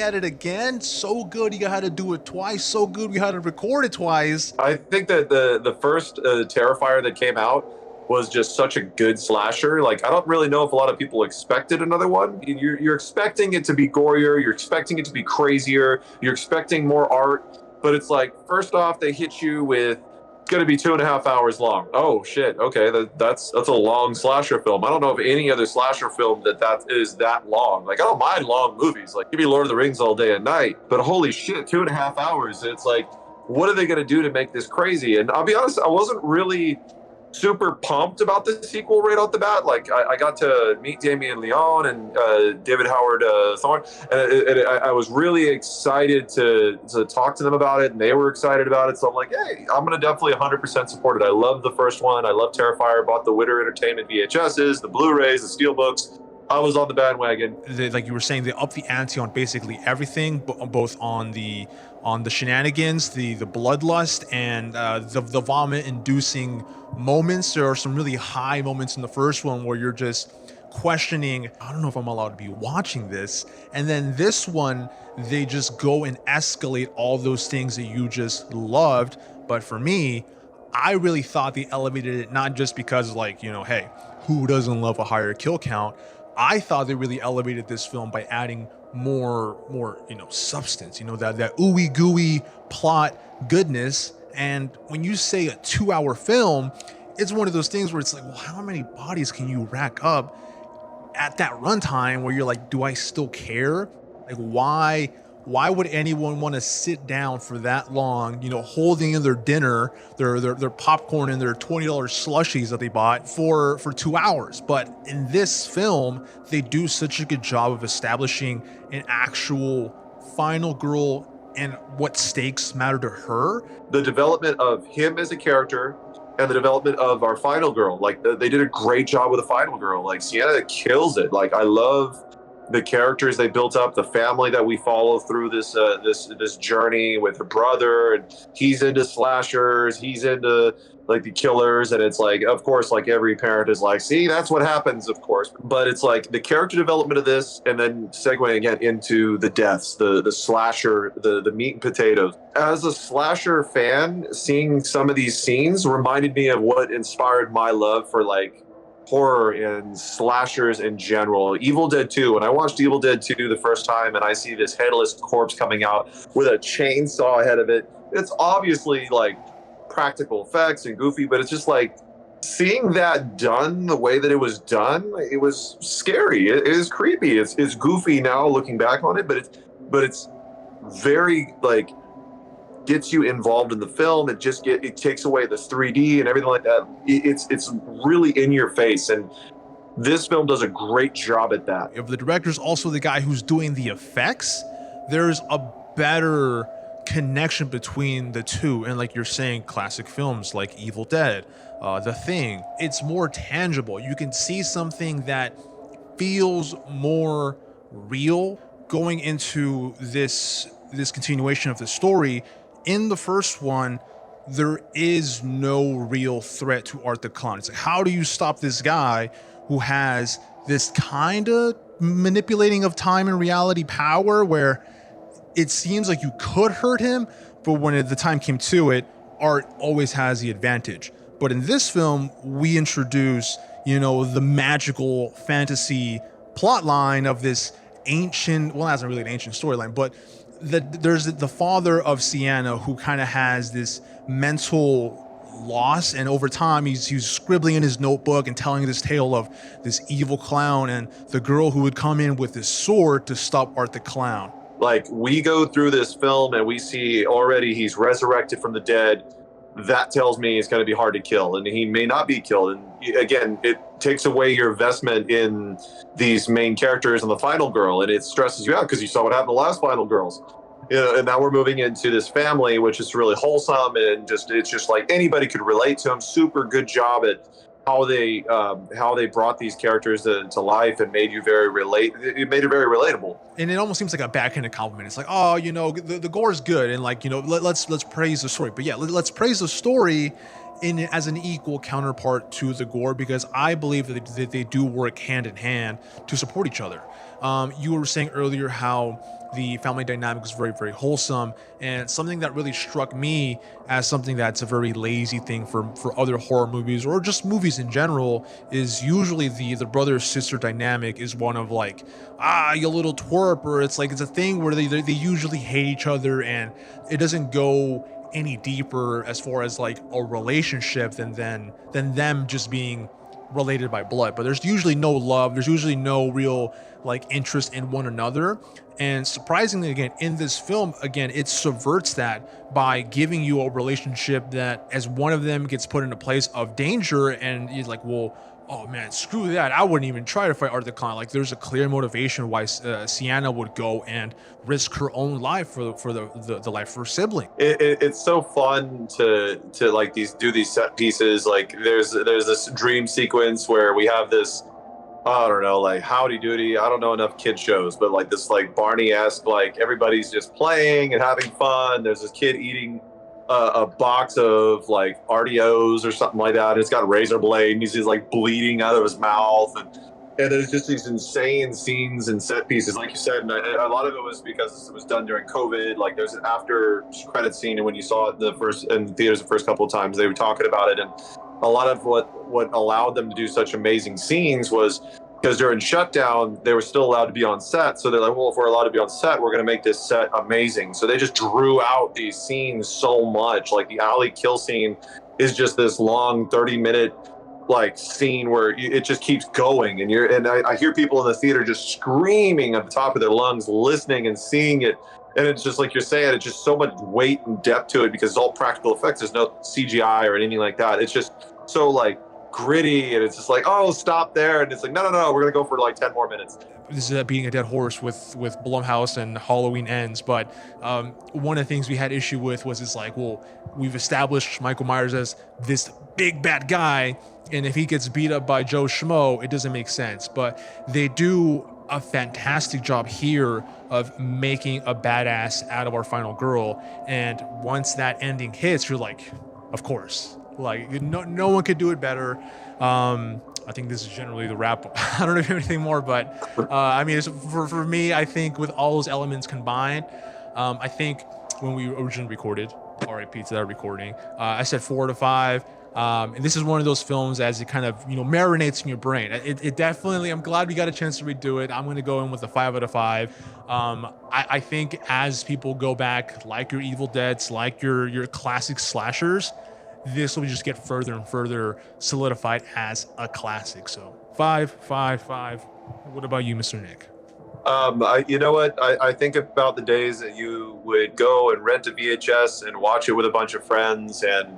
at it again. So good, you had to do it twice. So good, we had to record it twice. I think that the first Terrifier that came out was just such a good slasher. Like, I don't really know if a lot of people expected another one. You're expecting it to be gorier, you're expecting it to be crazier, you're expecting more art, but it's like, first off, they hit you with, it's going to be 2.5 hours long. Oh shit, okay, that's a long slasher film. I don't know of any other slasher film that is that long. Like, I don't mind long movies, like give me Lord of the Rings all day and night, but holy shit, 2.5 hours. It's like, what are they going to do to make this crazy? And I'll be honest, I wasn't really super pumped about the sequel right off the bat. Like, I got to meet Damien Leone and David Howard Thorne, and I was really excited to talk to them about it, and they were excited about it. So I'm like, hey, I'm gonna definitely 100% support it. I love the first one. I love Terrifier. Bought the Witter Entertainment VHSs, the Blu-rays, the Steelbooks. I was on the bandwagon. Like you were saying, they up the ante on basically everything, both on the shenanigans, the bloodlust, and the vomit-inducing moments. There are some really high moments in the first one where you're just questioning, I don't know if I'm allowed to be watching this. And then this one, they just go and escalate all those things that you just loved. But for me, I really thought they elevated it, not just because, like, you know, hey, who doesn't love a higher kill count? I thought they really elevated this film by adding more, you know, substance, you know, that ooey gooey plot goodness. And when you say a 2-hour film, it's one of those things where it's like, well, how many bodies can you rack up at that runtime where you're like, do I still care? Like, why would anyone want to sit down for that long, you know, holding in their dinner, their popcorn and their $20 slushies that they bought for 2 hours? But in this film, they do such a good job of establishing an actual final girl and what stakes matter to her. The development of him as a character and the development of our final girl, like, they did a great job with the final girl. Like, Sienna kills it. Like, I love the characters they built up, the family that we follow through this journey with her brother, and he's into slashers, he's into like the killers, and it's like, of course, like every parent is like, see, that's what happens, of course. But it's like the character development of this, and then segueing again into the deaths, the slasher, the meat and potatoes. As a slasher fan, seeing some of these scenes reminded me of what inspired my love for like horror and slashers in general. Evil Dead 2, when I watched Evil Dead 2 the first time and I see this headless corpse coming out with a chainsaw ahead of it, it's obviously like practical effects and goofy, but it's just like seeing that done the way that it was done, it was scary. It is creepy. It's goofy now looking back on it, but it's very like gets you involved in the film. It takes away the 3D and everything like that. It's really in your face, and this film does a great job at that. If the director's also the guy who's doing the effects, there's a better connection between the two. And like you're saying, classic films like Evil Dead, The Thing, it's more tangible. You can see something that feels more real going into this continuation of the story. In the first one, there is no real threat to Art the Clown. It's like, how do you stop this guy who has this kind of manipulating of time and reality power where it seems like you could hurt him, but when the time came to it, Art always has the advantage. But in this film, we introduce, you know, the magical fantasy plot line of this ancient, well, that's not really an ancient storyline, but there's the father of Sienna who kind of has this mental loss, and over time he's scribbling in his notebook and telling this tale of this evil clown and the girl who would come in with this sword to stop Art the Clown. Like, we go through this film and we see already he's resurrected from the dead. That tells me it's going to be hard to kill, and he may not be killed. And again, it takes away your investment in these main characters and the final girl, and it stresses you out because you saw what happened to the last final girls. You know, and now we're moving into this family, which is really wholesome, and it's just like anybody could relate to them. Super good job at how they brought these characters to life and made you it made it very relatable. And it almost seems like a backhanded compliment. It's like, oh, you know, the gore is good, and like, you know, let's praise the story. But yeah, let's praise the story in as an equal counterpart to the gore, because I believe that they do work hand in hand to support each other. You were saying earlier how the family dynamic is very, very wholesome, and something that really struck me as something that's a very lazy thing for other horror movies or just movies in general is usually the brother sister dynamic is one of like, you little twerp, or it's like it's a thing where they usually hate each other, and it doesn't go any deeper as far as like a relationship than them just being related by blood. But there's usually no love, there's usually no real like interest in one another. And surprisingly, again, in this film, again, it subverts that by giving you a relationship that as one of them gets put in a place of danger, and you're like, well, oh man, screw that, I wouldn't even try to fight Arthur Khan. Like there's a clear motivation why Sienna would go and risk her own life for the life of her sibling. It's so fun to like do these set pieces. Like there's this dream sequence where we have this, I don't know, like Howdy Doody. I don't know enough kid shows, but like this like Barney-esque, like everybody's just playing and having fun. There's this kid eating a box of like RDOs or something like that. And it's got a razor blade and he's just like bleeding out of his mouth. And there's just these insane scenes and set pieces, like you said. And a lot of it was because it was done during COVID. Like there's an after credit scene, and when you saw it in the theaters the first couple of times, they were talking about it. And a lot of what allowed them to do such amazing scenes was because during shutdown, they were still allowed to be on set. So they're like, well, if we're allowed to be on set, we're going to make this set amazing. So they just drew out these scenes so much. Like the alley kill scene is just this long 30-minute like scene where it just keeps going. And I hear people in the theater just screaming at the top of their lungs, listening and seeing it. And it's just like you're saying, it's just so much weight and depth to it because it's all practical effects. There's no CGI or anything like that. It's just so like gritty, and it's just like, oh, stop there. And it's like, no, we're gonna go for like 10 more minutes. This is beating a dead horse with Blumhouse and Halloween Ends, but one of the things we had issue with was it's like, well, we've established Michael Myers as this big bad guy, and if he gets beat up by Joe Schmo, it doesn't make sense. But they do a fantastic job here of making a badass out of our final girl, and once that ending hits, you're like, of course, like no one could do it better. I think this is generally the wrap. I don't know if you have anything more, but I mean, for me, I think with all those elements combined, I think when we originally recorded, RIP to that recording, I said 4 out of 5. And this is one of those films as it kind of, marinates in your brain. It definitely, I'm glad we got a chance to redo it. I'm going to go in with a 5 out of 5. I think as people go back, like your Evil Deads, like your classic slashers, this will just get further and further solidified as a classic. So 5, 5, 5. What about you, Mr. Nick? You know what? I think about the days that you would go and rent a VHS and watch it with a bunch of friends, and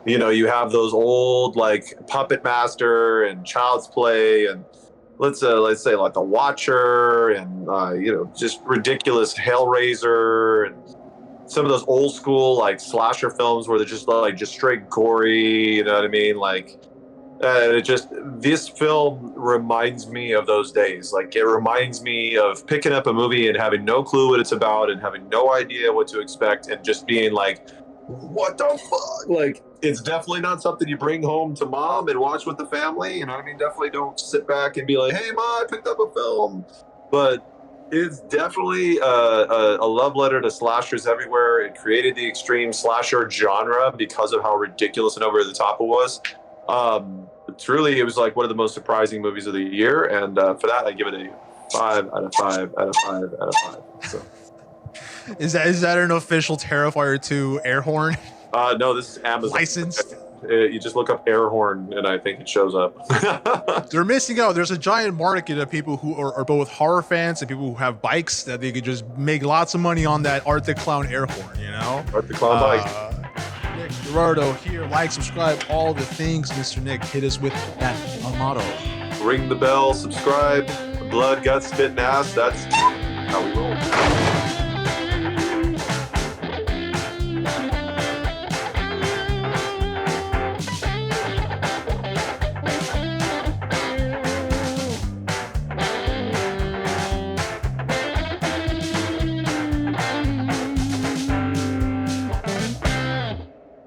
you have those old like Puppet Master and Child's Play, and let's say like The Watcher, and just ridiculous Hellraiser, and some of those old school like slasher films where they're just straight gory. You know what I mean? Like, this film reminds me of those days. Like, it reminds me of picking up a movie and having no clue what it's about and having no idea what to expect and just being like, what the fuck? Like, it's definitely not something you bring home to mom and watch with the family. You know what I mean? Definitely don't sit back and be like, hey, Ma, I picked up a film. But it's definitely a love letter to slashers everywhere. It created the extreme slasher genre because of how ridiculous and over the top it was. Truly, it was like one of the most surprising movies of the year. And for that, I give it a 5 out of 5 out of 5 out of 5. So. Is that an official Terrifier 2 air horn? No, this is Amazon. Licensed? You just look up air horn, and I think it shows up. They're missing out. There's a giant market of people who are both horror fans and people who have bikes that they could just make lots of money on that Art the Clown air horn, Art the Clown bike. Nick, Gerardo here. Like, subscribe, all the things. Mr. Nick, hit us with that motto. Ring the bell, subscribe. Blood, guts, spit, and ass. That's how we roll.